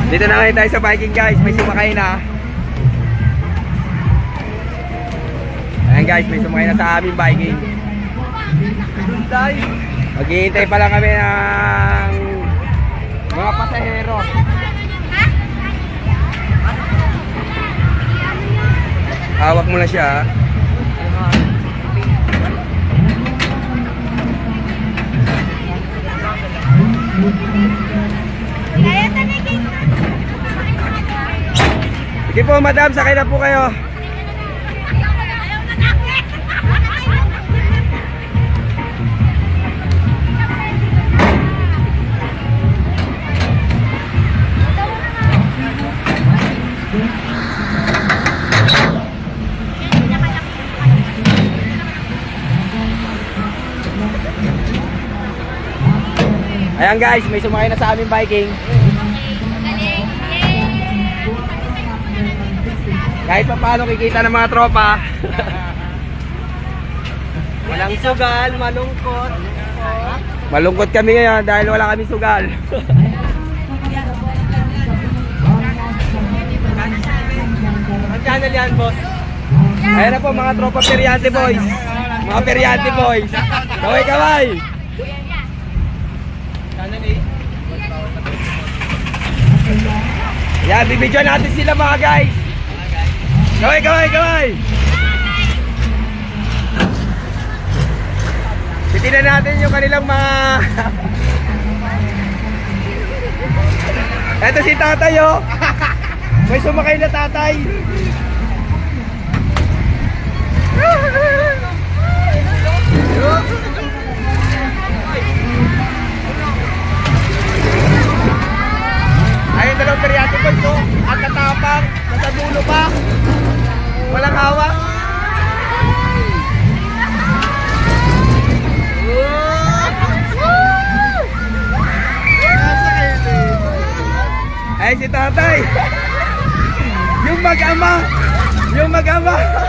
Dito na ngayon tayo sa biking guys, may sumakay na. Ayan guys, may sumakay na sa aming biking. Maghihintay pa lang kami ng mga pasahero. Hawak mo na siya. Sige po madam, sakay na po kayo. Ayan guys, may sumakay na sa aming biking. Kahit pa paano kikita ng mga tropa. Walang sugal, malungkot. Malungkot kami ngayon dahil wala kami sugal. Ang channel yan, boss. Ayan na po mga tropa Periante boys. Mga Periante boys. Kaway-kaway. Yan, bibidyo natin sila mga guys. Kaway, kaway, kaway. Titignan natin yung kanilang mga Eto si tatay oh. May sumakay na tatay. Ayun dalawang Periante ko ito. Ang katapang, nasa dulo pa. Walang hawak. Ay si tatay. Yung mag-ama. Yung mag-ama.